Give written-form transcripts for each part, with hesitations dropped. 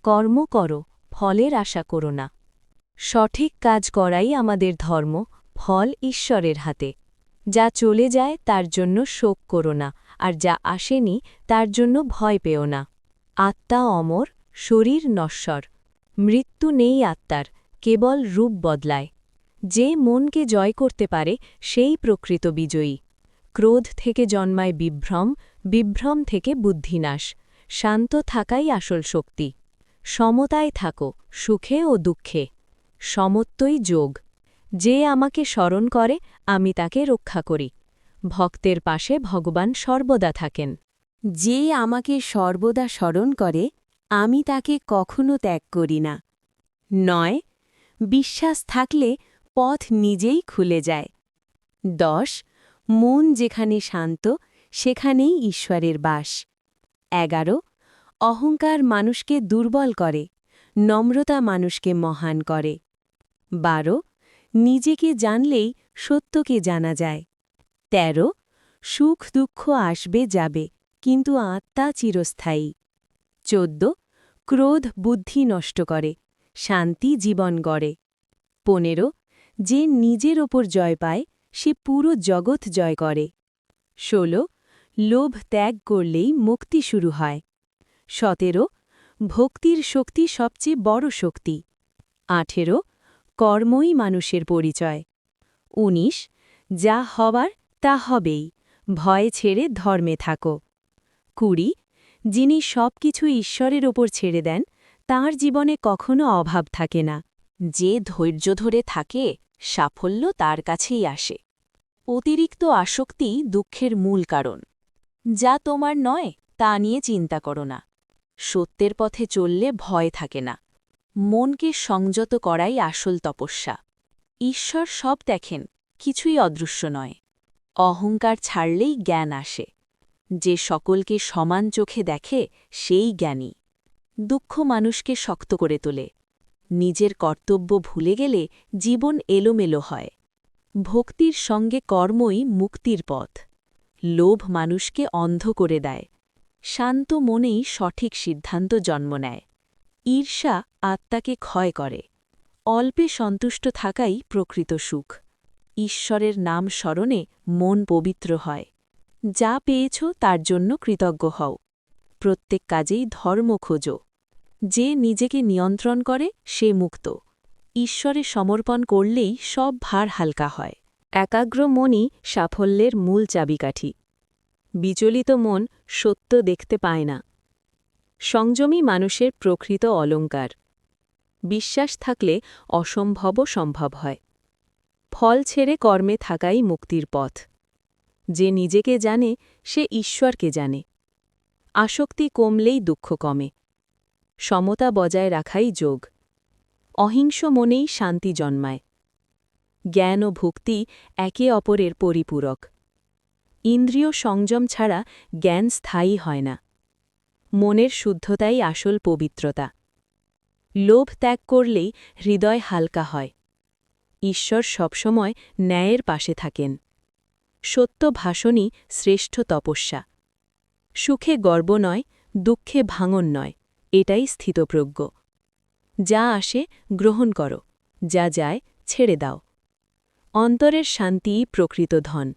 কর্ম করো, ফলের আশা করো না। সঠিক কাজ করাই আমাদের ধর্ম, ফল ঈশ্বরের হাতে। যা চলে যায় তার জন্য শোক করো না, আর যা আসেনি তার জন্য ভয় পেও না। আত্মা অমর, শরীর নশ্বর। মৃত্যু নেই আত্মার, কেবল রূপ বদলায়। যে মনকে জয় করতে পারে সেই প্রকৃত বিজয়ী। ক্রোধ থেকে জন্মায় বিভ্রম, বিভ্রম থেকে বুদ্ধিনাশ। শান্ত থাকাই আসল শক্তি। সমতায় থাকো, সুখে ও দুঃখে। সমত্বই যোগ। যে আমাকে স্মরণ করে আমি তাকে রক্ষা করি। ভক্তের পাশে ভগবান সর্বদা থাকেন। যে আমাকে সর্বদা স্মরণ করে আমি তাকে কখনো ত্যাগ করি না। ৯ বিশ্বাস থাকলে পথ নিজেই খুলে যায়। ১০ মন যেখানে শান্ত সেখানেই ঈশ্বরের বাস। ১১ অহংকার মানুষকে দুর্বল করে, নম্রতা মানুষকে মহান করে। ১২ নিজেকে জানলেই সত্যকে জানা যায়। ১৩ সুখ দুঃখ আসবে যাবে, কিন্তু আত্মা চিরস্থায়ী। ১৪ ক্রোধ বুদ্ধি নষ্ট করে, শান্তি জীবন গড়ে। ১৫ যে নিজের ওপর জয় পায় সে পুরো জগৎ জয় করে। ১৬ লোভ ত্যাগ করলেই মুক্তি শুরু হয়। ১৭ ভক্তির শক্তি সবচেয়ে বড় শক্তি। ১৮ কর্মই মানুষের পরিচয়। ১৯ যা হবার তা হবেই, ভয় ছেড়ে ধর্মে থাকো। ২০ যিনি সবকিছু ঈশ্বরের ওপর ছেড়ে দেন তাঁর জীবনে কখনো অভাব থাকে না। যে ধৈর্য ধরে থাকে সাফল্য তার কাছেই আসে। অতিরিক্ত আসক্তি দুঃখের মূল কারণ। যা তোমার নয় তা নিয়ে চিন্তা করো না। সত্যের পথে চললে ভয় থাকে না। মনকে সংযত করাই আসল তপস্যা। ঈশ্বর সব দেখেন, কিছুই অদৃশ্য নয়। অহংকার ছাড়লেই জ্ঞান আসে। যে সকলকে সমান চোখে দেখে সেই জ্ঞানী। দুঃখ মানুষকে শক্ত করে তোলে। নিজের কর্তব্য ভুলে গেলে জীবন এলোমেলো হয়। ভক্তির সঙ্গে কর্মই মুক্তির পথ। লোভ মানুষকে অন্ধ করে দেয়। শান্ত মনেই সঠিক সিদ্ধান্ত জন্ম নেয়। ঈর্ষা আত্মাকে ক্ষয় করে। অল্পে সন্তুষ্ট থাকাই প্রকৃত সুখ। ঈশ্বরের নাম স্মরণে মন পবিত্র হয়। যা পেয়েছ তার জন্য কৃতজ্ঞ হও। প্রত্যেক কাজেই ধর্ম খোঁজো। যে নিজেকে নিয়ন্ত্রণ করে সে মুক্ত। ঈশ্বরে সমর্পণ করলেই সব ভার হালকা হয়। একাগ্র মনই সাফল্যের মূল চাবিকাঠি। বিচলিত মন সত্য দেখতে পায় না। সংযমী মানুষের প্রকৃত অলঙ্কার। বিশ্বাস থাকলে অসম্ভবও সম্ভব হয়। ফল ছেড়ে কর্মে থাকাই মুক্তির পথ। যে নিজেকে জানে সে ঈশ্বরকে জানে। আসক্তি কমলেই দুঃখ কমে। সমতা বজায় রাখাই যোগ। অহিংস মনেই শান্তি জন্মায়। জ্ঞান ও ভক্তি একে অপরের পরিপূরক। ইন্দ্রিয় সংযম ছাড়া জ্ঞান স্থায়ী হয় না। মনের শুদ্ধতাই আসল পবিত্রতা। লোভ ত্যাগ করলেই হৃদয় হালকা হয়। ঈশ্বর সবসময় ন্যায়ের পাশে থাকেন। সত্য ভাষণই শ্রেষ্ঠ তপস্যা। সুখে গর্ব নয়, দুঃখে ভাঙন নয়, এটাই স্থিতপ্রজ্ঞ। যা আসে গ্রহণ করো, যা যায় ছেড়ে দাও। অন্তরের শান্তিই প্রকৃত ধন।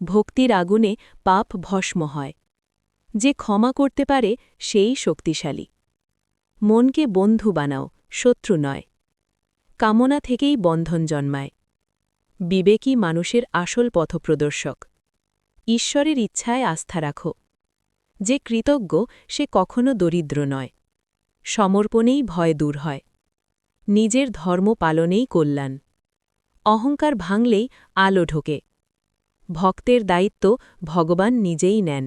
ভক্তির আগুনে পাপ ভস্ম হয়। যে ক্ষমা করতে পারে সেই শক্তিশালী। মনকে বন্ধু বানাও, শত্রু নয়। কামনা থেকেই বন্ধন জন্মায়। বিবেকী মানুষের আসল পথপ্রদর্শক। ঈশ্বরের ইচ্ছায় আস্থা রাখো। যে কৃতজ্ঞ সে কখনো দরিদ্র নয়। সমর্পণেই ভয় দূর হয়। নিজের ধর্ম পালনেই কল্যাণ। অহংকার ভাঙলেই আলো ঢোকে। ভক্তের দায়িত্ব ভগবান নিজেই নেন।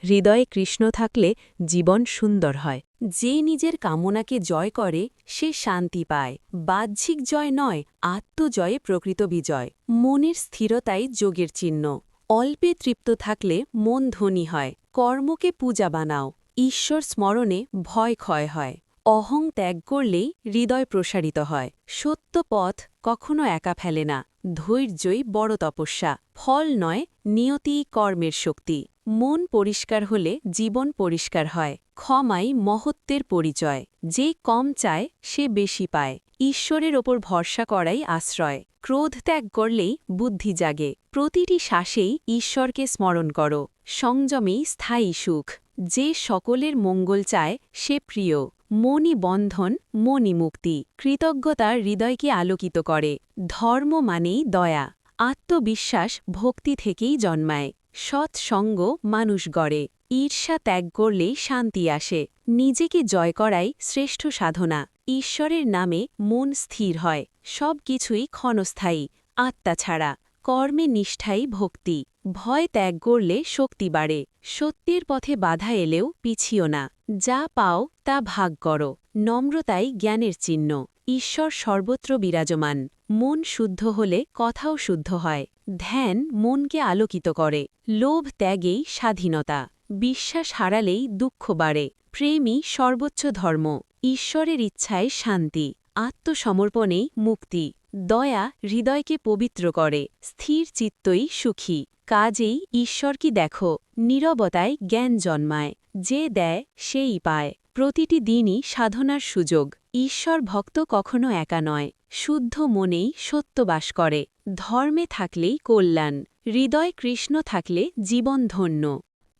হৃদয়ে কৃষ্ণ থাকলে জীবন সুন্দর হয়। যে নিজের কামনাকে জয় করে সে শান্তি পায়। বাহ্যিক জয় নয়, আত্মজয়ে প্রকৃত বিজয়। মনের স্থিরতাই যোগের চিহ্ন। অল্পে তৃপ্ত থাকলে মন ধনী হয়। কর্মকে পূজা বানাও। ঈশ্বর স্মরণে ভয় ক্ষয় হয়। অহং ত্যাগ করলেই হৃদয় প্রসারিত হয়। সত্য পথ কখনো একা ফেলে না। ধৈর্যই বড় তপস্যা। ফল নয়, নিয়তিই কর্মের শক্তি। মন পরিষ্কার হলে জীবন পরিষ্কার হয়। ক্ষমাই মহত্বের পরিচয়। যে কম চায় সে বেশি পায়। ঈশ্বরের ওপর ভরসা করাই আশ্রয়। ক্রোধ ত্যাগ করলেই বুদ্ধি জাগে। প্রতিটি শ্বাসেই ঈশ্বরকে স্মরণ করো। সংযমেই স্থায়ী সুখ। যে সকলের মঙ্গল চায় সে প্রিয়। মনই বন্ধন, মনই মুক্তি। কৃতজ্ঞতা হৃদয়কে আলোকিত করে। ধর্ম মানেই দয়া। আত্মবিশ্বাস ভক্তি থেকেই জন্মায়। সৎসঙ্গ মানুষ গড়ে। ঈর্ষা ত্যাগ করলেই শান্তি আসে। নিজেকে জয় করাই শ্রেষ্ঠ সাধনা। ঈশ্বরের নামে মন স্থির হয়। সব কিছুই ক্ষণস্থায়ী, আত্মা ছাড়া। কর্মে নিষ্ঠাই ভক্তি। ভয় ত্যাগ করলে শক্তি বাড়ে। সত্যের পথে বাধা এলেও পিছিও না। যা পাও তা ভাগ করো। নম্রতাই জ্ঞানের চিহ্ন। ঈশ্বর সর্বত্র বিরাজমান। মন শুদ্ধ হলে কথাও শুদ্ধ হয়। ধ্যান মনকে আলোকিত করে। লোভ ত্যাগেই স্বাধীনতা। বিশ্বাস হারালেই দুঃখ বাড়ে। প্রেমই সর্বোচ্চ ধর্ম। ঈশ্বরের ইচ্ছায় শান্তি। আত্মসমর্পণেই মুক্তি। দয়া হৃদয়কে পবিত্র করে। স্থির চিত্তই সুখী। কাজেই ঈশ্বরকে দেখো। নীরবতায় জ্ঞান জন্মায়। যে দেয় সেই পায়। প্রতিটি দিনই সাধনার সুযোগ। ঈশ্বর ভক্ত কখনো একা নয়। শুদ্ধ মনেই সত্য বাস করে। ধর্মে থাকলেই কল্যাণ। হৃদয় কৃষ্ণ থাকলে জীবন ধন্য।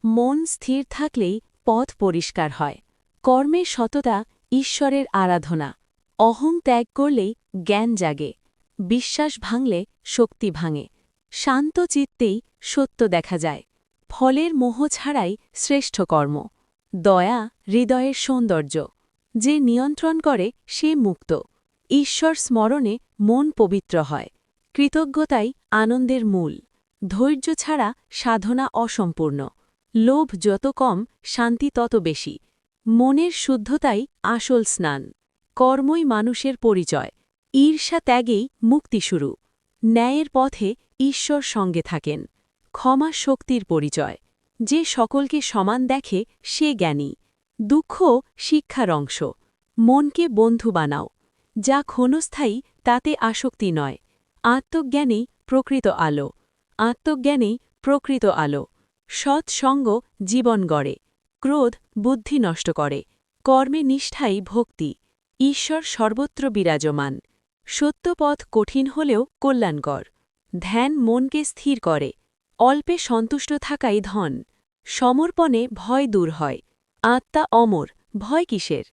মন স্থির থাকলেই পথ পরিষ্কার হয়। কর্মের সততা ঈশ্বরের আরাধনা। অহং ত্যাগ করলেই জ্ঞান জাগে। বিশ্বাস ভাঙলে শক্তি ভাঙে। শান্ত চিত্তেই সত্য দেখা যায়। ফলের মোহ ছাড়াই শ্রেষ্ঠ কর্ম। দয়া হৃদয়ের সৌন্দর্য। যে নিয়ন্ত্রণ করে সে মুক্ত। ঈশ্বর স্মরণে মন পবিত্র হয়। কৃতজ্ঞতাই আনন্দের মূল। ধৈর্য ছাড়া সাধনা অসম্পূর্ণ। লোভ যত কম শান্তি তত বেশি। মনের শুদ্ধতাই আসল স্নান। কর্মই মানুষের পরিচয়। ঈর্ষা ত্যাগেই মুক্তি শুরু। ন্যায়ের পথে ঈশ্বর সঙ্গে থাকেন। ক্ষমা শক্তির পরিচয়। যে সকলকে সমান দেখে সে জ্ঞানী। দুঃখ শিক্ষার অংশ। মনকে বন্ধু বানাও। যা ক্ষণস্থায়ী তাতে আসক্তি নয়। আত্মজ্ঞানেই প্রকৃত আলো। আত্মজ্ঞানেই প্রকৃত আলো। সৎসঙ্গ জীবন গড়ে। ক্রোধ বুদ্ধি নষ্ট করে। কর্মে নিষ্ঠাই ভক্তি। ঈশ্বর সর্বত্র বিরাজমান। সত্যপথ কঠিন হলেও কল্যাণকর। ধ্যান মনকে স্থির করে। অল্পে সন্তুষ্ট থাকাই ধন। সমর্পণে ভয় দূর হয়। আত্মা অমর, ভয় কিসের?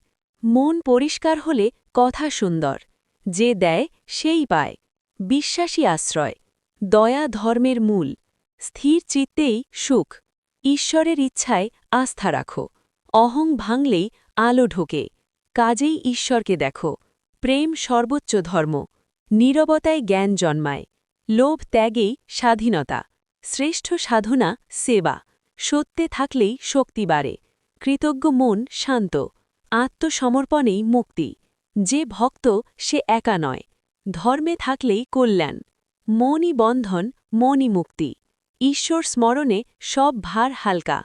মন পরিষ্কার হলে কথা সুন্দর। যে দেয় সেই পায়। বিশ্বাসী আশ্রয়। দয়া ধর্মের মূল। স্থির চিত্তেই সুখ। ঈশ্বরের ইচ্ছায় আস্থা রাখো। অহং ভাঙলেই আলো ঢোকে। কাজেই ঈশ্বরকে দেখো। প্রেম সর্বোচ্চ ধর্ম। নীরবতায় জ্ঞান জন্মায়। লোভ ত্যাগেই স্বাধীনতা। শ্রেষ্ঠ সাধনা সেবা। সত্যে থাকলেই শক্তি বাড়ে। কৃতজ্ঞ মন শান্ত। আত্মসমর্পণেই মুক্তি। যে ভক্ত সে একা নয়। ধর্মে থাকলেই কল্যাণ। মনই বন্ধন, মনই মুক্তি। ঈশ্বর স্মরণে সব ভার হালকা।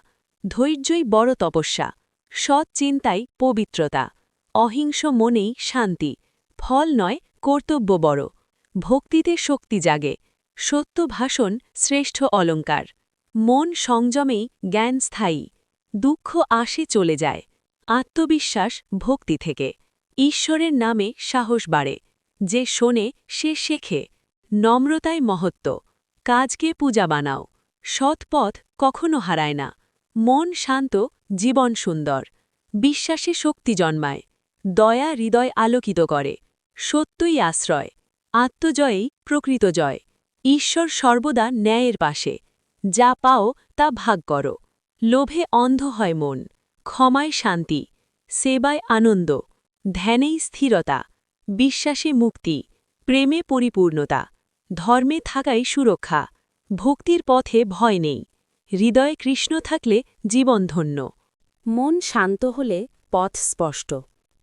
ধৈর্যই বড় তপস্যা। সৎ চিন্তাই পবিত্রতা। অহিংস মনেই শান্তি। ফল নয় কর্তব্য বড়। ভক্তিতে শক্তি জাগে। সত্য ভাষণ শ্রেষ্ঠ অলঙ্কার। মন সংযমেই জ্ঞান স্থায়ী। দুঃখ আসে চলে যায়। আত্মবিশ্বাস ভক্তি থেকে। ঈশ্বরের নামে সাহস বাড়ে। যে শোনে সে শেখে। নম্রতায় মহত্ব। কাজকে পূজা বানাও। সৎ পথ কখনো হারায় না। মন শান্ত, জীবন সুন্দর। বিশ্বাসে শক্তি জন্মায়। দয়া হৃদয় আলোকিত করে। সত্যই আশ্রয়। আত্মজয়েই প্রকৃত জয়। ঈশ্বর সর্বদা ন্যায়ের পাশে। যা পাও তা ভাগ করো। লোভে অন্ধ হয় মন। ক্ষমায় শান্তি। সেবায় আনন্দ। ধ্যানেই স্থিরতা। বিশ্বাসে মুক্তি। প্রেমে পরিপূর্ণতা। ধর্মে থাকাই সুরক্ষা। ভক্তির পথে ভয় নেই। হৃদয়ে কৃষ্ণ থাকলে জীবন ধন্য। মন শান্ত হলে পথ স্পষ্ট।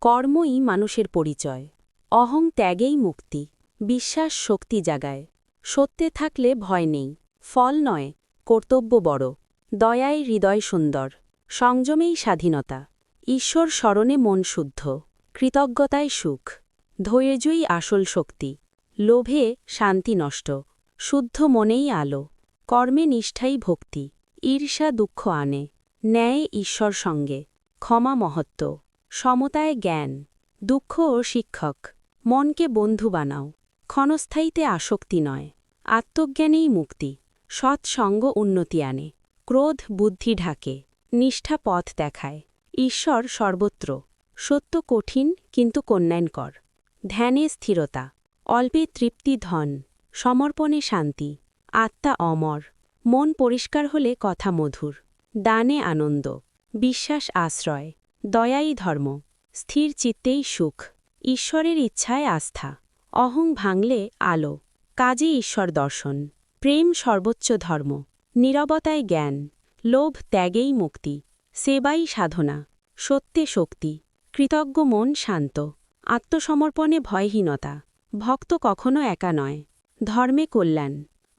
কর্মই মানুষের পরিচয়। অহং ত্যাগেই মুক্তি। বিশ্বাস শক্তি জাগায়। সত্যে থাকলে ভয় নেই। ফল নয় কর্তব্য বড়। দয়ায় হৃদয় সুন্দর। সংযমেই স্বাধীনতা। ঈশ্বর স্মরণে মন শুদ্ধ। কৃতজ্ঞতায় সুখ। ধৈর্যই আসল শক্তি। লোভে শান্তি নষ্ট। শুদ্ধ মনেই আলো। কর্মে নিষ্ঠাই ভক্তি। ঈর্ষা দুঃখ আনে, ন্যায় ঈশ্বর সঙ্গে, ক্ষমা মহত্ব, সমতায় জ্ঞান, দুঃখ ও শিক্ষক, মনকে বন্ধু বানাও, ক্ষণস্থায়ীতে আসক্তি নয়, আত্মজ্ঞানেই মুক্তি, সৎসঙ্গ উন্নতি আনে, ক্রোধ বুদ্ধি ঢাকে, নিষ্ঠা পথ দেখায়, ঈশ্বর সর্বত্র, সত্য কঠিন কিন্তু কন্যায়নকর, ধ্যানে স্থিরতা, অল্পে তৃপ্তি ধন, সমর্পণে শান্তি, আত্মা অমর, মন পরিষ্কার হলে কথা মধুর, দানে আনন্দ, বিশ্বাস আশ্রয়, দয়াই ধর্ম, স্থির চিত্তেই সুখ, ঈশ্বরের ইচ্ছায় আস্থা, অহং ভাঙলে আলো, কাজে ঈশ্বর দর্শন, প্রেম সর্বোচ্চ ধর্ম, নীরবতায় জ্ঞান, লোভ ত্যাগেই মুক্তি, সেবাই সাধনা, সত্যে শক্তি, কৃতজ্ঞ মন শান্ত, আত্মসমর্পণে ভয়হীনতা, ভক্ত কখনো একা নয়, ধর্মে কল্যাণ,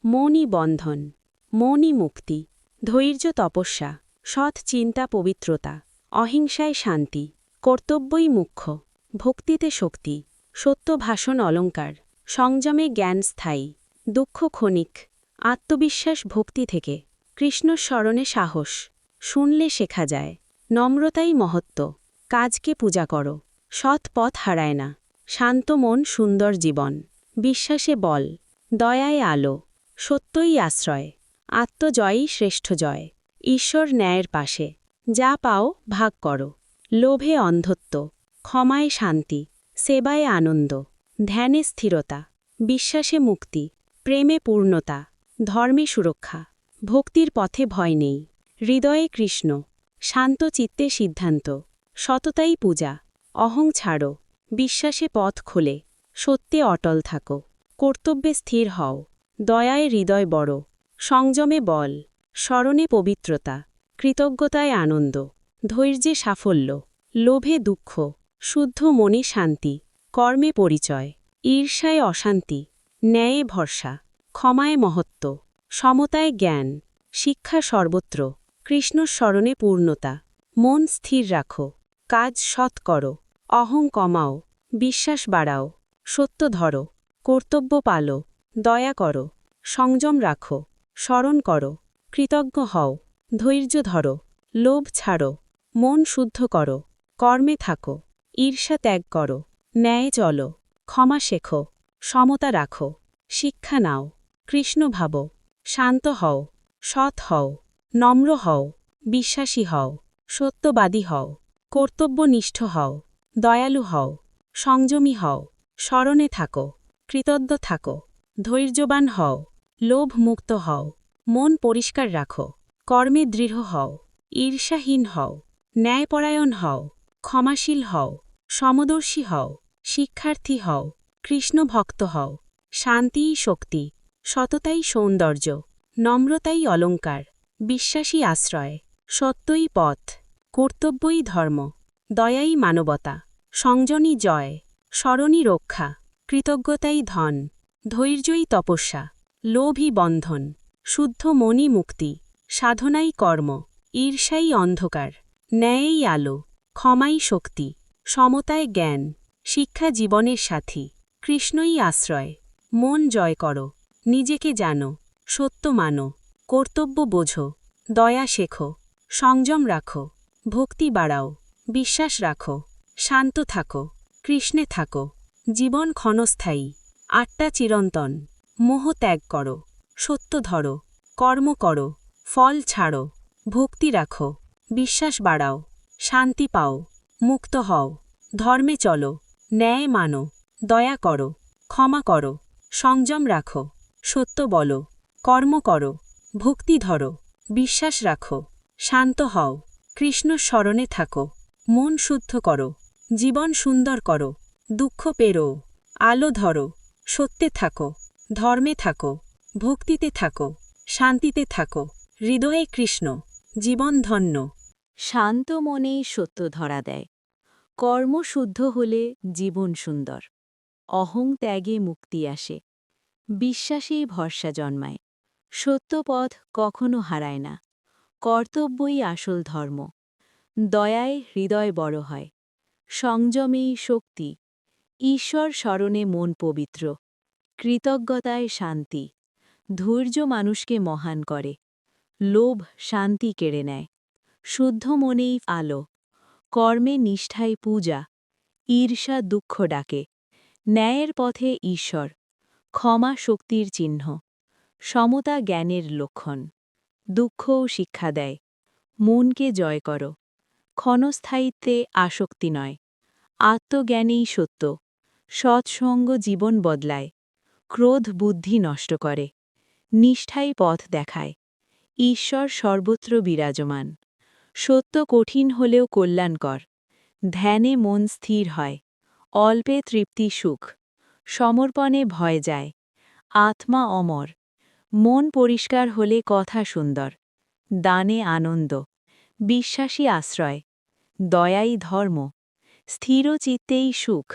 মনই বন্ধন, মনই মুক্তি, ধৈর্য তপস্যা, সৎ চিন্তা পবিত্রতা, অহিংসায় শান্তি, কর্তব্যই মুখ্য, ভক্তিতে শক্তি, সত্য ভাষণ অলঙ্কার, সংযমে জ্ঞান স্থায়ী, দুঃখ ক্ষণিক, আত্মবিশ্বাস ভক্তি থেকে, কৃষ্ণ স্মরণে সাহস, শুনলে শেখা যায়, নম্রতাই মহত্ব, কাজকে পূজা করো, সৎ পথ হারায় না, শান্ত মন সুন্দর জীবন, বিশ্বাসে বল, দয়ায় আলো, সত্যই আশ্রয়, আত্মজয়ই শ্রেষ্ঠ জয়, ঈশ্বর ন্যায়ের পাশে, যা পাও ভাগ করো, লোভে অন্ধত্ব, ক্ষমায় শান্তি, সেবায় আনন্দ, ধ্যানে স্থিরতা, বিশ্বাসে মুক্তি, প্রেমে পূর্ণতা, ধর্মে সুরক্ষা, ভক্তির পথে ভয় নেই, হৃদয়ে কৃষ্ণ, শান্ত চিত্তে সিদ্ধান্ত, সততাই পূজা, অহং ছাড়ো, বিশ্বাসে পথ খোলে, সত্যে অটল থাকো, কর্তব্যে স্থির হও, দয়ায় হৃদয় বড়, সংযমে বল, স্মরণে পবিত্রতা, কৃতজ্ঞতায় আনন্দ, ধৈর্যে সাফল্য, লোভে দুঃখ, শুদ্ধ মনে শান্তি, কর্মে পরিচয়, ঈর্ষায় অশান্তি, ন্যায়ে ভরসা, ক্ষমায় মহত্ব, সমতায় জ্ঞান, শিক্ষা সর্বত্র, কৃষ্ণ স্মরণে পূর্ণতা, মন স্থির রাখো, কাজ সৎ করো, অহং কমাও, বিশ্বাস বাড়াও, সত্য ধরো, কর্তব্য পালো, দয়া করো, সংযম রাখো, স্মরণ করো, কৃতজ্ঞ হও, ধৈর্য ধরো, লোভ ছাড়ো, মন শুদ্ধ করো, কর্মে থাকো, ঈর্ষা ত্যাগ করো, ন্যায় চলো, ক্ষমা শেখো, সমতা রাখো, শিক্ষা নাও, কৃষ্ণ ভাবো, শান্ত হও, সৎ হও, নম্র হও, বিশ্বাসী হও, সত্যবাদী হও, কর্তব্যনিষ্ঠ হও, দয়ালু হও, সংযমী হও, স্মরণে থাকো, কৃতজ্ঞ থাকো, ধৈর্যবান হও, লোভ মুক্ত হও, মন পরিষ্কার রাখো, কর্মে দৃঢ় হও, ঈর্ষাহীন হও, ন্যায়পরায়ণ হও, ক্ষমাশীল হও, সমদর্শী হও, শিক্ষার্থী হও, কৃষ্ণ ভক্ত হও, শান্তিই শক্তি, সততাই সৌন্দর্য, নম্রতাই অলঙ্কার, বিশ্বাসী আশ্রয়, সত্যই পথ, কর্তব্যই ধর্ম, দয়াই মানবতা, সংযমী জয়, স্মরণই রক্ষা, কৃতজ্ঞতাই ধন, ধৈর্যই তপস্যা, লোভই বন্ধন, শুদ্ধ মনই মুক্তি, সাধনাই কর্ম, ঈর্ষাই অন্ধকার, ন্যায়ই আলো, ক্ষমাই শক্তি, সমতায় জ্ঞান, শিক্ষা জীবনের সাথী, কৃষ্ণই আশ্রয়, মন জয় করো, নিজেকে জানো, সত্য মানো, কর্তব্য বোঝো, দয়া শেখো, সংযম রাখো, ভক্তি বাড়াও, বিশ্বাস রাখো, শান্ত থাকো, কৃষ্ণে থাকো, জীবন ক্ষণস্থায়ী, আত্মা চিরন্তন, মোহ ত্যাগ করো, সত্য ধরো, কর্ম করো, ফল ছাড়ো, ভক্তি রাখো, বিশ্বাস বাড়াও, শান্তি পাও, মুক্ত হও, ধর্মে চলো, ন্যায় মানো, দয়া করো, ক্ষমা করো, সংযম রাখো, সত্য বলো, কর্ম করো, ভক্তি ধরো, বিশ্বাস রাখো, শান্ত হও, কৃষ্ণ স্মরণে থাকো, মন শুদ্ধ করো, জীবন সুন্দর করো, দুঃখ পেরো, আলো ধরো, সত্যে থাকো, ধর্মে থাকো, ভক্তিতে থাকো, শান্তিতে থাকো, হৃদয়ে কৃষ্ণ, জীবন ধন্য। শান্ত মনেই সত্য ধরা দেয়, কর্ম শুদ্ধ হলে জীবন সুন্দর, অহং ত্যাগে মুক্তি আসে, বিশ্বাসেই ভরসা জন্মায়, সত্যপথ কখনো হারায় না, কর্তব্যই আসল ধর্ম, দয়ায় হৃদয় বড় হয়, সংযমেই শক্তি, ঈশ্বর স্মরণে মন পবিত্র, কৃতজ্ঞতায় শান্তি, ধৈর্য মানুষকে মহান করে, লোভ শান্তি কেড়ে নেয়। শুদ্ধ মনেই আলো, কর্মে নিষ্ঠায় পূজা, ঈর্ষা দুঃখ ডাকে। ন্যায়ের পথে ঈশ্বর, ক্ষমা শক্তির চিহ্ন, সমতা জ্ঞানের লক্ষণ। দুঃখও শিক্ষা দেয়, মনকে জয় করো। ক্ষণস্থায়িত্বে আসক্তি নয়, আত্মজ্ঞানেই সত্য। সৎসঙ্গ জীবন বদলায়, ক্রোধ বুদ্ধি নষ্ট করে। নিষ্ঠাই পথ দেখায়, ঈশ্বর সর্বত্র বিরাজমান। সত্য কঠিন হলেও কল্যাণকর, ধ্যানে মন স্থির হয়। অল্পে তৃপ্তি সুখ, সমর্পণে ভয় যায়। আত্মা অমর, মন পরিষ্কার হলে কথা সুন্দর। দানে আনন্দ, বিশ্বাসী আশ্রয়। দয়াই ধর্ম, স্থির চিত্তেই সুখ।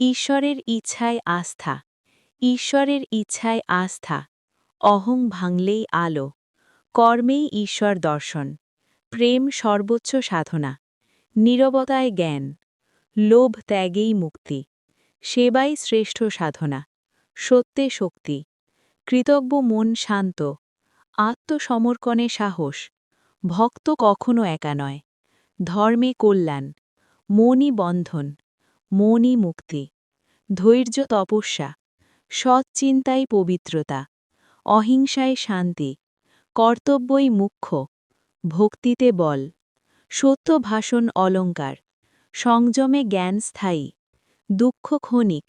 ঈশ্বরের ইচ্ছায় আস্থা, ঈশ্বরের ইচ্ছায় আস্থা। অহং ভাঙলেই আলো, কর্মেই ঈশ্বর দর্শন। প্রেম সর্বোচ্চ সাধনা, নীরবতায় জ্ঞান। লোভ ত্যাগেই মুক্তি, সেবাই শ্রেষ্ঠ সাধনা। সত্যে শক্তি, কৃতজ্ঞ মন শান্ত। আত্মসমর্পণে সাহস, ভক্ত কখনো একা নয়। ধর্মে কল্যাণ, মনই বন্ধন, মনই মুক্তি। ধৈর্য তপস্যা, সৎচিন্তায় পবিত্রতা। অহিংসায় শান্তি, কর্তব্যই মুখ্য। ভক্তিতে বল, সত্য ভাষণ অলঙ্কার। সংযমে জ্ঞান স্থায়ী, দুঃখ ক্ষণিক।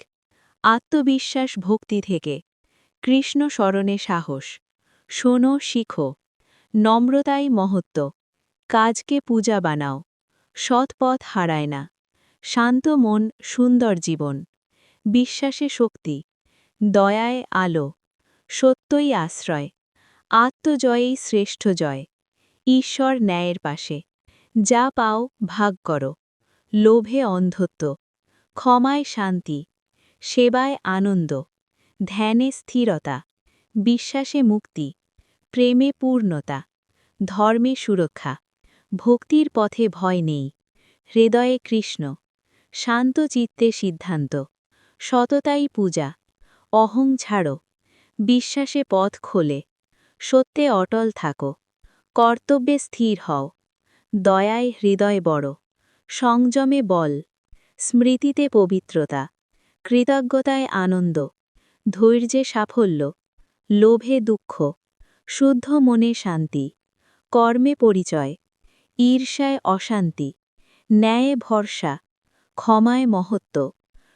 আত্মবিশ্বাস ভক্তি থেকে, কৃষ্ণ স্মরণে সাহস। শোনো শিখো, নম্রতাই মহত্ব। কাজকে পূজা বানাও, সৎপথ হারায় না। শান্ত মন সুন্দর জীবন, বিশ্বাসে শক্তি। দয়ায় আলো, সত্যই আশ্রয়। আত্মজয়েই শ্রেষ্ঠ জয়, ঈশ্বর ন্যায়ের পাশে। যা পাও ভাগ করো, লোভে অন্ধত্ব। ক্ষমায় শান্তি, সেবায় আনন্দ। ধ্যানে স্থিরতা, বিশ্বাসে মুক্তি। প্রেমে পূর্ণতা, ধর্মে সুরক্ষা। ভক্তির পথে ভয় নেই, হৃদয়ে কৃষ্ণ। শান্ত চিত্তে সিদ্ধান্ত, সততাই পূজা। অহং ছাড়ো, বিশ্বাসে পথ খোলে। সত্যে অটল থাকো, কর্তব্যে স্থির হও। দয়ায় হৃদয় বড়, সংযমে বল। স্মৃতিতে পবিত্রতা, কৃতজ্ঞতায় আনন্দ। ধৈর্যে সাফল্য, লোভে দুঃখ। শুদ্ধ মনে শান্তি, কর্মে পরিচয়। ঈর্ষায় অশান্তি, ন্যায়ে ভরসা। ক্ষমায় মহত্ব,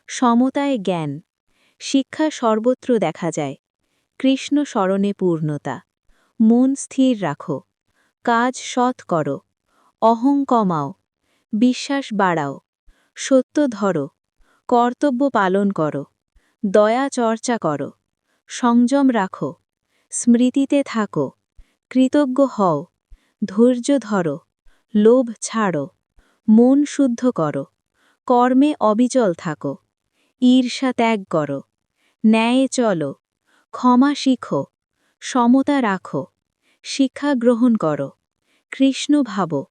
সমতায় জ্ঞান। শিক্ষা সর্বত্র দেখা যায়, কৃষ্ণ স্মরণে পূর্ণতা। মন স্থির রাখো, কাজ সৎ করো। অহং কমাও, বিশ্বাস বাড়াও। সত্য ধরো, কর্তব্য পালন করো। দয়া চর্চা করো, সংযম রাখো। স্মৃতিতে থাকো, কৃতজ্ঞ হও। ধৈর্য ধরো, লোভ ছাড়ো। মন শুদ্ধ করো, কর্মে অবিচল থাকো। ঈর্ষা ত্যাগ করো, ন্যায়ে চলো। ক্ষমা শিখো, সমতা রাখো। শিক্ষা গ্রহণ করো, কৃষ্ণ ভাবো।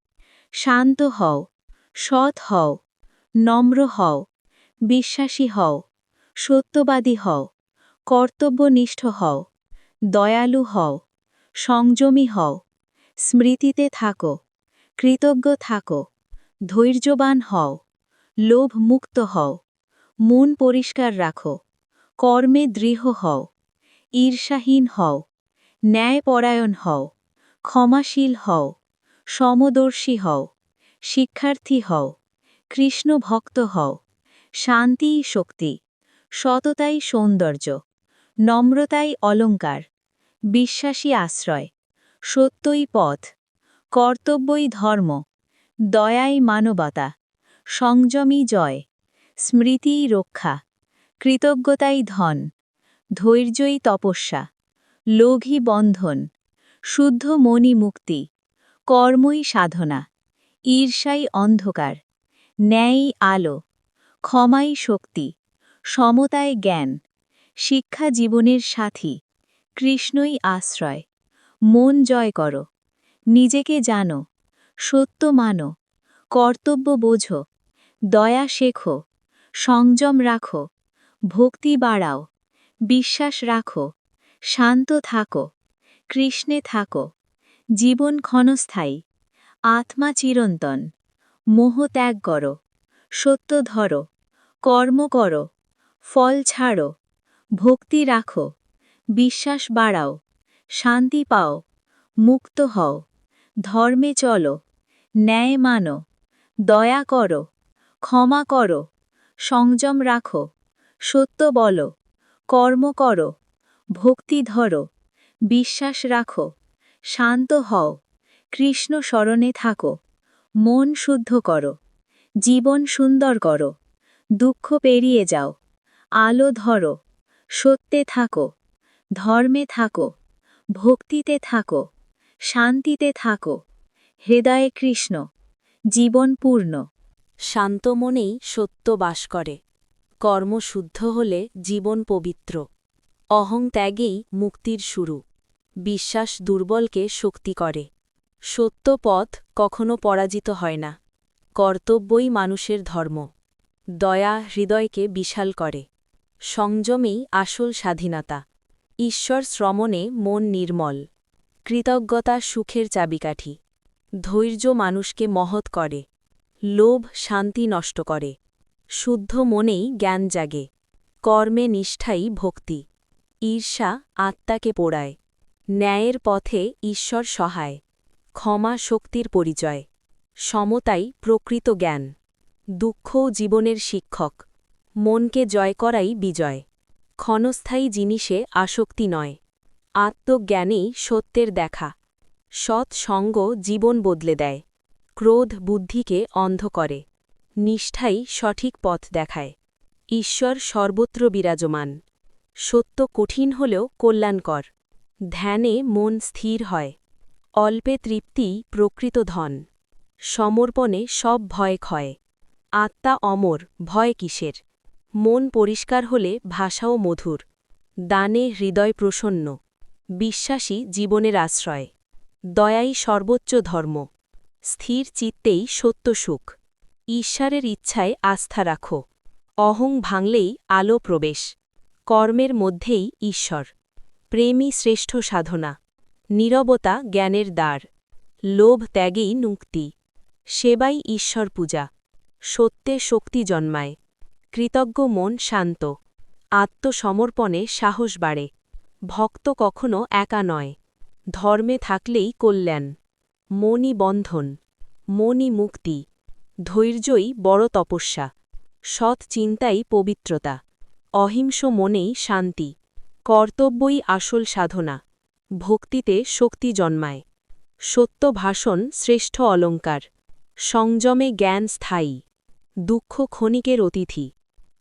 শান্ত হও, সৎ হও। নম্র হও, বিশ্বাসী হও। সত্যবাদী হও, কর্তব্যনিষ্ঠ হও। দয়ালু হও, সংযমী হও। স্মৃতিতে থাকো, কৃতজ্ঞ থাকো। ধৈর্যবান হও, লোভ মুক্ত হও। মন পরিষ্কার রাখো, কর্মে দৃঢ় হও। ঈর্ষাহীন হও, ন্যায়পরায়ণ হও। ক্ষমাশীল হও, সমদর্শী হও। শিক্ষার্থী হও, কৃষ্ণ ভক্ত হও। শান্তিই শক্তি, সততাই সৌন্দর্য। নম্রতাই অলঙ্কার, বিশ্বাসী আশ্রয়। সত্যই পথ, কর্তব্যই ধর্ম। দয়াই মানবতা, সংযমী জয়। স্মৃতিই রক্ষা, কৃতজ্ঞতাই ধন। ধৈর্যই তপস্যা, লোভই বন্ধন। শুদ্ধ মনই মুক্তি, কর্মই সাধনা। ঈর্ষাই অন্ধকার, ন্যায়ই আলো। ক্ষমাই শক্তি, সমতায় জ্ঞান। শিক্ষা জীবনের সাথী, কৃষ্ণই আশ্রয়। মন জয় করো, নিজেকে জানো। সত্য মানো, কর্তব্য বোঝো। দয়া শেখো, সংযম রাখো। ভক্তি বাড়াও, বিশ্বাস রাখো। শান্ত থাকো, কৃষ্ণে থাকো। জীবন ক্ষণস্থায়ী, আত্মা চিরন্তন। মোহ ত্যাগ করো, সত্য ধরো, কর্ম করো, ফল ছাড়ো, ভক্তি রাখো, বিশ্বাস বাড়াও, শান্তি পাও, মুক্ত হও, ধর্মে চলো, ন্যায় মানো, দয়া করো, ক্ষমা করো, সংযম রাখো, সত্য বলো, কর্ম করো, ভক্তি ধরো, বিশ্বাস রাখো, শান্ত হও, কৃষ্ণ স্মরণে থাকো, মন শুদ্ধ করো, জীবন সুন্দর করো, দুঃখ পেরিয়ে যাও, আলো ধরো, সত্যে থাকো, ধর্মে থাকো, ভক্তিতে থাকো, শান্তিতে থাকো, হৃদয়ে কৃষ্ণ, জীবন পূর্ণ। শান্ত মনেই সত্য বাস করে, কর্ম শুদ্ধ হলে জীবন পবিত্র, অহং ত্যাগেই মুক্তির শুরু, বিশ্বাস দুর্বলকে শক্তি করে, সত্য পথ কখনো পরাজিত হয় না, কর্তব্যই মানুষের ধর্ম, দয়া হৃদয়কে বিশাল করে, সংযমেই আসল স্বাধীনতা, ঈশ্বর শ্রমণে মন নির্মল, কৃতজ্ঞতা সুখের চাবিকাঠি, ধৈর্য মানুষকে মহৎ করে, লোভ শান্তি নষ্ট করে, শুদ্ধ মনেই জ্ঞান জাগে, কর্মে নিষ্ঠাই ভক্তি, ঈর্ষা আত্মাকে পোড়ায়, ন্যায়ের পথে ঈশ্বর সহায়, ক্ষমা শক্তির পরিচয়, সমতাই প্রকৃত জ্ঞান, দুঃখও জীবনের শিক্ষক, মনকে জয় করাই বিজয়, ক্ষণস্থায়ী জিনিসে আসক্তি নয়, আত্মজ্ঞানেই সত্যের দেখা, সৎ সঙ্গ জীবন বদলে দেয়, ক্রোধ বুদ্ধিকে অন্ধ করে, নিষ্ঠাই সঠিক পথ দেখায়, ঈশ্বর সর্বত্র বিরাজমান, সত্য কঠিন হলেও কল্যাণকর, ধ্যানে মন স্থির হয়, অল্পে তৃপ্তি প্রকৃত ধন, সমর্পণে সব ভয় ক্ষয়, আত্মা অমর ভয় কিসের, মন পরিষ্কার হলে ভাষাও মধুর, দানে হৃদয় প্রসন্ন, বিশ্বাসী জীবনের আশ্রয়, দয়াই সর্বোচ্চ ধর্ম, স্থির চিত্তেই সত্য সুখ, ঈশ্বরের ইচ্ছায় আস্থা রাখো, অহং ভাঙলেই আলো প্রবেশ, কর্মের মধ্যেই ঈশ্বর, প্রেমই শ্রেষ্ঠ সাধনা, নীরবতা জ্ঞানের দ্বার, লোভ ত্যাগেই মুক্তি, সেবাই ঈশ্বর পূজা, সত্যে শক্তি জন্মায়, কৃতজ্ঞ মন শান্ত, আত্মসমর্পণে সাহস বাড়ে, ভক্ত কখনো একা নয়, ধর্মে থাকলেই কল্যাণ, মনই বন্ধন, মনই মুক্তি, ধৈর্যই বড় তপস্যা, সৎ চিন্তাই পবিত্রতা, অহিংস মনেই শান্তি, কর্তব্যই আসল সাধনা, ভক্তিতে শক্তি জন্মায়, সত্য ভাষণ শ্রেষ্ঠ অলঙ্কার, সংযমে জ্ঞান স্থায়ী, দুঃখ ক্ষণিকের অতিথি,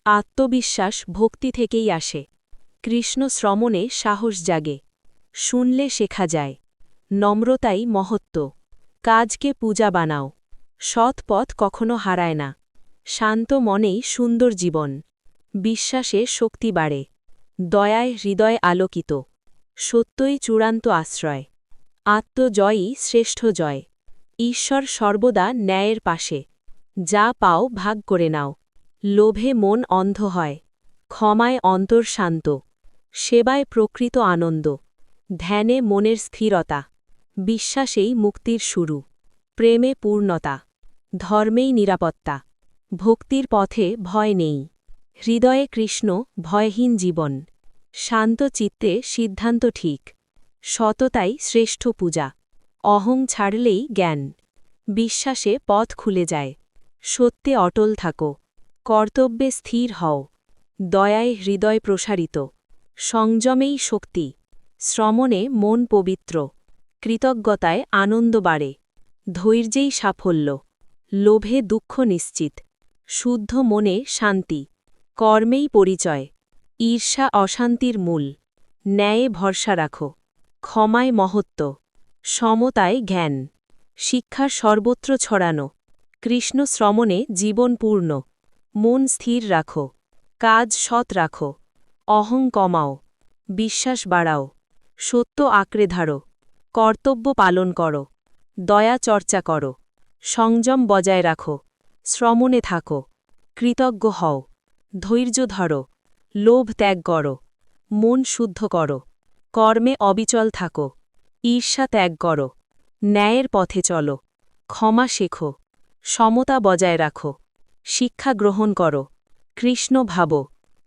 আত্মবিশ্বাস ভক্তি থেকেই আসে, কৃষ্ণ শ্রমণে সাহস জাগে, শুনলে শেখা যায়, নম্রতাই মহত্ব, কাজকে পূজা বানাও, সৎ পথ কখনো হারায় না, শান্ত মনেই সুন্দর জীবন, বিশ্বাসে শক্তি বাড়ে, দয়ায় হৃদয় আলোকিত, সত্যই চূড়ান্ত আশ্রয়, আত্মজয়ই শ্রেষ্ঠ জয়, ঈশ্বর সর্বদা ন্যায়ের পাশে, যা পাও ভাগ করে নাও, লোভে মন অন্ধ হয়, ক্ষমায় অন্তর শান্ত, সেবায় প্রকৃত আনন্দ, ধ্যানে মনের স্থিরতা, বিশ্বাসেই মুক্তির শুরু, প্রেমে পূর্ণতা, ধর্মেই নিরাপত্তা, ভক্তির পথে ভয় নেই, হৃদয়ে কৃষ্ণ ভয়হীন জীবন, শান্ত চিত্তে সিদ্ধান্ত ঠিক, সততাই শ্রেষ্ঠ পূজা, অহং ছাড়লেই জ্ঞান, বিশ্বাসে পথ খুলে যায়, সত্যে অটল থাকো, কর্তব্যে স্থির হও, দয়ায় হৃদয় প্রসারিত, সংযমেই শক্তি, শ্রমণে মন পবিত্র, কৃতজ্ঞতায় আনন্দ বাড়ে, ধৈর্যেই সাফল্য, লোভে দুঃখ নিশ্চিত, শুদ্ধ মনে শান্তি, কর্মেই পরিচয়, ঈর্ষা অশান্তির মূল, ন্যায়ে ভরসা রাখো, ক্ষমায় মহত্ব, সমতায় জ্ঞান, শিক্ষার সর্বত্র ছড়ানো, কৃষ্ণ শ্রমণে জীবন পূর্ণ, মন স্থির রাখো, কাজ সৎ রাখো, অহং কমাও, বিশ্বাস বাড়াও, সত্য আঁকড়ে ধারো, কর্তব্য পালন করো, দয়া চর্চা করো, সংযম বজায় রাখো, শ্রমণে থাকো, কৃতজ্ঞ হও, ধৈর্য ধরো, লোভ ত্যাগ করো, মন শুদ্ধ করো, কর্মে অবিচল থাকো, ঈর্ষা ত্যাগ করো, ন্যায়ের পথে চলো, ক্ষমা শেখো, সমতা বজায় রাখো, শিক্ষা গ্রহণ করো, কৃষ্ণ ভাবো,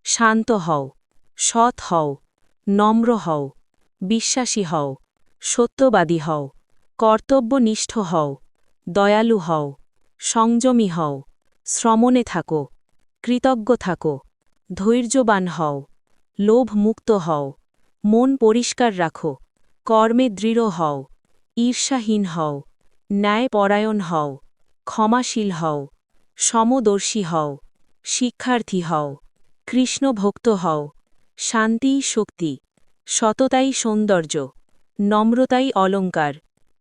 শান্ত হও, সৎ হও, নম্র হও, বিশ্বাসী হও, সত্যবাদী হও, কর্তব্যনিষ্ঠ হও, দয়ালু হও, সংযমী হও, শ্রমণে থাকো, কৃতজ্ঞ থাকো, ধৈর্যবান হও, লোভমুক্ত হও, মন পরিষ্কার রাখো, কর্মে দৃঢ় হও, ঈর্ষাহীন হও, ন্যায়পরায়ণ হও, ক্ষমাশীল হও, সমদর্শী হও, শিক্ষার্থী হও, কৃষ্ণভক্ত হও, শান্তিই শক্তি, সততাই সৌন্দর্য, নম্রতাই অলঙ্কার,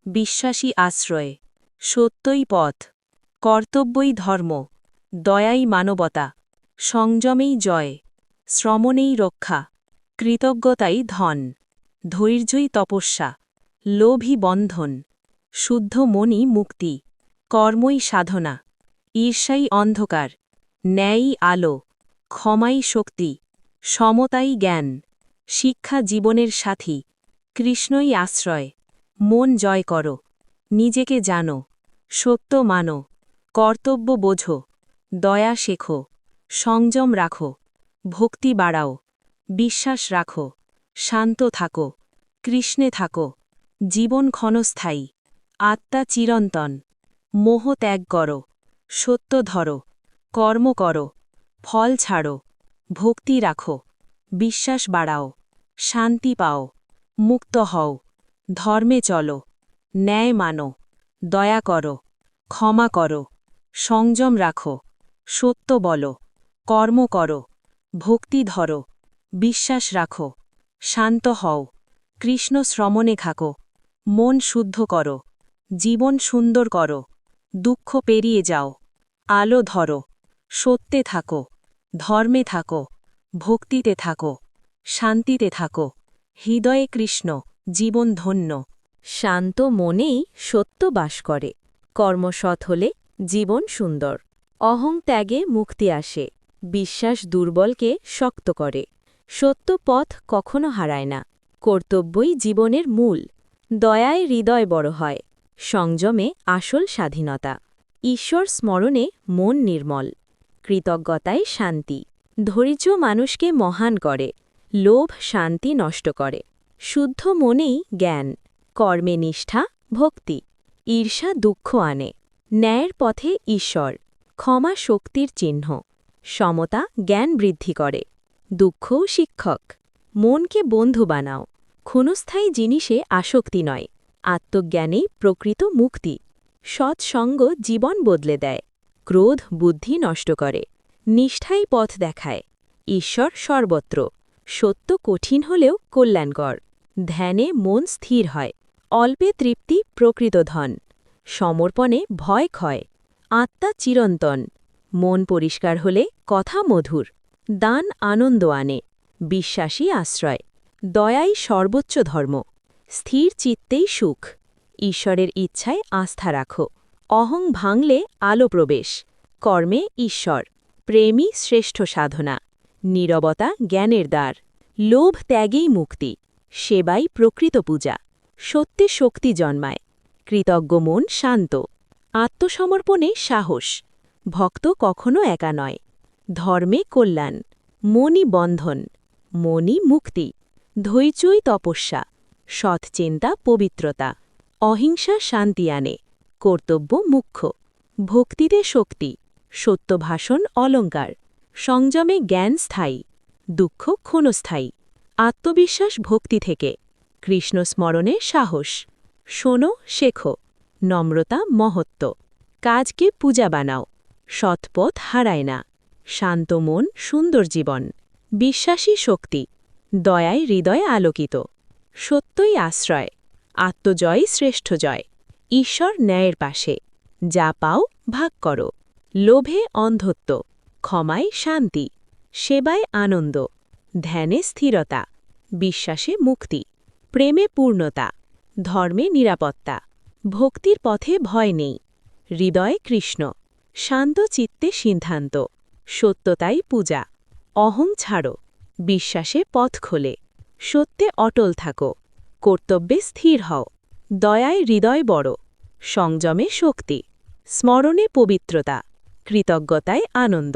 বিশ্বাসী আশ্রয়, সত্যই পথ, কর্তব্যই ধর্ম, দয়াই মানবতা, সংযমেই জয়, শ্রমণেই রক্ষা, কৃতজ্ঞতাই ধন, ধৈর্যই তপস্যা, লোভই বন্ধন, শুদ্ধ মনই মুক্তি, কর্মই সাধনা, ঈর্ষাই অন্ধকার, ন্যায়ই আলো, ক্ষমাই শক্তি, সমতাই জ্ঞান, শিক্ষা জীবনের সাথী, কৃষ্ণই আশ্রয়, মন জয় করো, নিজেকে জানো, সত্য মানো, কর্তব্য বোঝো, দয়া শেখো, সংযম রাখো, ভক্তি বাড়াও, বিশ্বাস রাখো, শান্ত থাকো, কৃষ্ণে থাকো, জীবন ক্ষণস্থায়ী, আত্মা চিরন্তন, মোহ ত্যাগ করো, সত্য ধরো, কর্ম করো, ফল ছাড়ো, ভক্তি রাখো, বিশ্বাস বাড়াও, শান্তি পাও, মুক্ত হও, ধর্মে চলো, ন্যায় মানো, দয়া করো, ক্ষমা করো, সংযম রাখো, সত্য বলো, কর্ম করো, ভক্তি ধরো, বিশ্বাস রাখো, শান্ত হও, কৃষ্ণ শ্রমণে থাকো, মন শুদ্ধ করো, জীবন সুন্দর করো, দুঃখ পেরিয়ে যাও, আলো ধরো, সত্যে থাকো, ধর্মে থাকো, ভক্তিতে থাকো, শান্তিতে থাকো, হৃদয়ে কৃষ্ণ, জীবন ধন্য। শান্ত মনেই সত্য বাস করে, কর্মসৎ হলে জীবন সুন্দর, অহং ত্যাগে মুক্তি আসে, বিশ্বাস দুর্বলকে শক্ত করে, সত্য পথ কখনো হারায় না, কর্তব্যই জীবনের মূল, দয়ায় হৃদয় বড় হয়, সংযমে আসল স্বাধীনতা, ঈশ্বর স্মরণে মন নির্মল, কৃতজ্ঞতায় শান্তি, ধৈর্য মানুষকে মহান করে, লোভ শান্তি নষ্ট করে, শুদ্ধ মনেই জ্ঞান, কর্মে নিষ্ঠা ভক্তি, ঈর্ষা দুঃখ আনে, ন্যায়ের পথে ঈশ্বর, ক্ষমা শক্তির চিহ্ন, সমতা জ্ঞান বৃদ্ধি করে, দুঃখও শিক্ষক, মনকে বন্ধু বানাও, ক্ষণস্থায়ী জিনিসে আসক্তি নয়, আত্মজ্ঞানেই প্রকৃত মুক্তি, সৎসঙ্গ জীবন বদলে দেয়, ক্রোধ বুদ্ধি নষ্ট করে, নিষ্ঠাই পথ দেখায়, ঈশ্বর সর্বত্র, সত্য কঠিন হলেও কল্যাণকর, ধ্যানে মন স্থির হয়, অল্পে তৃপ্তি প্রকৃত ধন, সমর্পণে ভয় ক্ষয়, আত্মা চিরন্তন, মন পরিষ্কার হলে কথা মধুর, দান আনন্দ আনে, বিশ্বাসী আশ্রয়, দয়াই সর্বোচ্চ ধর্ম, স্থির চিত্তেই সুখ, ঈশ্বরের ইচ্ছায় আস্থা রাখো, অহং ভাঙলে আলো প্রবেশ, কর্মে ঈশ্বর, প্রেমই শ্রেষ্ঠ সাধনা, নীরবতা জ্ঞানের দ্বার, লোভ ত্যাগেই মুক্তি, সেবাই প্রকৃত পূজা, সত্যে শক্তি জন্মায়, কৃতজ্ঞ মন শান্ত, আত্মসমর্পণে সাহস, ভক্ত কখনো একা নয়, ধর্মে কল্যাণ, মনই বন্ধন, মনই মুক্তি, ধৈর্যই তপস্যা, সৎচিন্তা পবিত্রতা, অহিংসা শান্তি আনে, কর্তব্য মুখ্য, ভক্তিতে শক্তি, সত্যভাষণ অলঙ্কার, সংযমে জ্ঞান স্থায়ী, দুঃখ ক্ষণস্থায়ী, আত্মবিশ্বাস ভক্তি থেকে, কৃষ্ণ স্মরণে সাহস, শোনো শেখো, নম্রতা মহত্ব, কাজকে পূজা বানাও, সৎপথ হারায় না, শান্ত মন সুন্দর জীবন, বিশ্বাসী শক্তি, দয়ায় হৃদয় আলোকিত, সত্যই আশ্রয়, আত্মজয় শ্রেষ্ঠ জয়, ঈশ্বর ন্যায়ের পাশে, যা পাও ভাগ করো, লোভে অন্ধত্ব, ক্ষমায় শান্তি, সেবায় আনন্দ, ধ্যানে স্থিরতা, বিশ্বাসে মুক্তি, প্রেমে পূর্ণতা, ধর্মে নিরাপত্তা, ভক্তির পথে ভয় নেই, হৃদয়ে কৃষ্ণ, শান্ত চিত্তে সিদ্ধান্ত, সত্যতাই পূজা, অহং ছাড়ো, বিশ্বাসে পথ খোলে, সত্যে অটল থাকো, কর্তব্যে স্থির হও, দয়ায় হৃদয় বড়, সংযমে শক্তি, স্মরণে পবিত্রতা, কৃতজ্ঞতায় আনন্দ,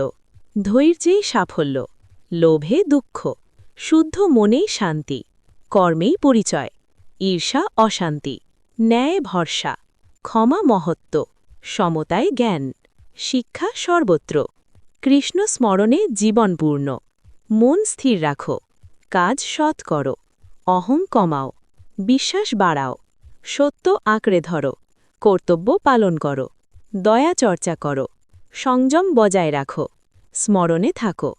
ধৈর্যেই সাফল্য, লোভে দুঃখ, শুদ্ধ মনেই শান্তি, কর্মেই পরিচয়, ঈর্ষা অশান্তি, ন্যায় ভরসা, ক্ষমা মহত্ব, সমতায় জ্ঞান, শিক্ষা সর্বত্র, কৃষ্ণ স্মরণে জীবনপূর্ণ, মন স্থির রাখো, কাজ সৎ করো, অহং কমাও, বিশ্বাস বাড়াও, সত্য আঁকড়ে ধরো, কর্তব্য পালন করো, দয়া চর্চা করো, সংযম বজায় রাখো, স্মরণে থাকো,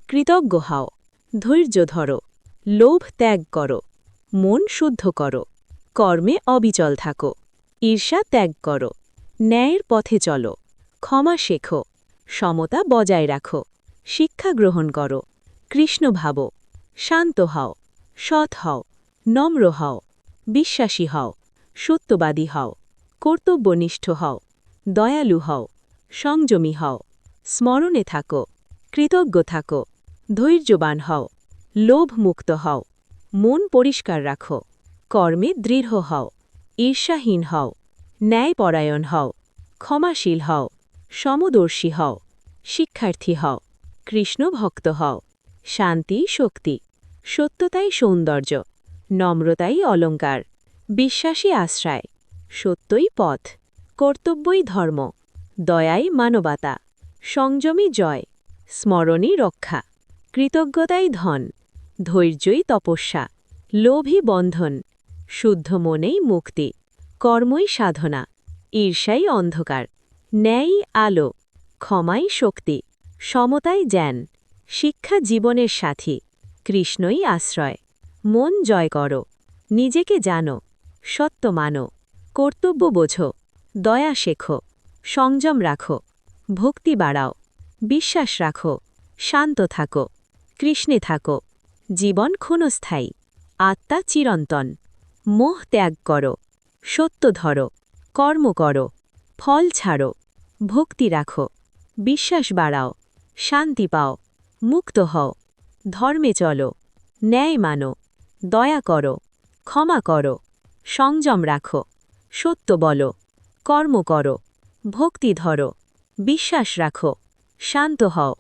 কৃতজ্ঞ হও, ধৈর্য ধরো, লোভ ত্যাগ করো, মন শুদ্ধ করো, কর্মে অবিচল থাকো, ঈর্ষা ত্যাগ করো, ন্যায়ের পথে চলো, ক্ষমা শেখো, সমতা বজায় রাখো, শিক্ষা গ্রহণ করো, কৃষ্ণ ভাবো, শান্ত হও, সৎ হও, নম্র হও, বিশ্বাসী হও, সত্যবাদী হও, কর্তব্যনিষ্ঠ হও, দয়ালু হও, সংযমী হও, স্মরণে থাকো, কৃতজ্ঞ থাকো, ধৈর্যবান হও, লোভমুক্ত হও, মন পরিষ্কার রাখো, কর্মে দৃঢ় হও, ঈর্ষাহীন হও, ন্যায়পরায়ণ হও, ক্ষমাশীল হও, সমদর্শী হও, শিক্ষার্থী হও, কৃষ্ণ ভক্ত হও, শান্তি শক্তি, সত্যতাই সৌন্দর্য, নম্রতাই অলঙ্কার, বিশ্বাসী আশ্রয়, সত্যই পথ, কর্তব্যই ধর্ম, দয়াই মানবতা, সংযমী জয়, স্মরণই রক্ষা, কৃতজ্ঞতাই ধন, ধৈর্যই তপস্যা, লোভই বন্ধন, শুদ্ধ মনেই মুক্তি, কর্মই সাধনা, ঈর্ষাই অন্ধকার, ন্যায়ই আলো, ক্ষমাই শক্তি, সমতাই জ্ঞান, শিক্ষা জীবনের সাথী, কৃষ্ণই আশ্রয়, মন জয় করো, নিজেকে জানো, সত্য মানো, কর্তব্য বোঝো, দয়া শেখো, সংযম রাখো, ভক্তি বাড়াও, বিশ্বাস রাখো, শান্ত থাকো, কৃষ্ণে থাকো, জীবন ক্ষণস্থায়ী, আত্মা চিরন্তন, মোহ ত্যাগ করো, সত্য ধরো, কর্ম করো, ফল ছাড়ো, ভক্তি রাখো, বিশ্বাস বাড়াও, শান্তি পাও, মুক্ত হও, ধর্মে চলো, ন্যায় মানো, দয়া করো, ক্ষমা করো, সংযম রাখো, সত্য বলো, কর্ম করো, ভক্তি ধরো, বিশ্বাস রাখো, শান্ত হও,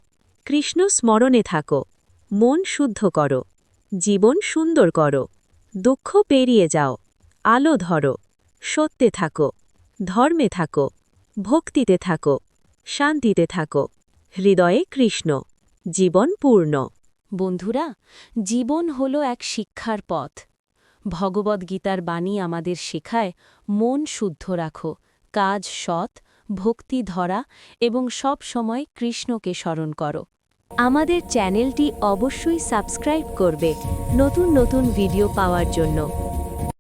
কৃষ্ণ স্মরণে থাকো, মন শুদ্ধ করো, জীবন সুন্দর করো, দুঃখ পেরিয়ে যাও, আলো ধরো, সত্যে থাকো, ধর্মে থাকো, ভক্তিতে থাকো, শান্তিতে থাকো, হৃদয়ে কৃষ্ণ, জীবন পূর্ণ। বন্ধুরা, জীবন হলো এক শিক্ষার পথ। ভগবদ্গীতার বাণী আমাদের শেখায় মন শুদ্ধ রাখো, কাজ সৎ, ভক্তি ধরা এবং সব সময় কৃষ্ণকে স্মরণ করো। আমাদের চ্যানেলটি অবশ্যই সাবস্ক্রাইব করবে নতুন নতুন ভিডিও পাওয়ার জন্য।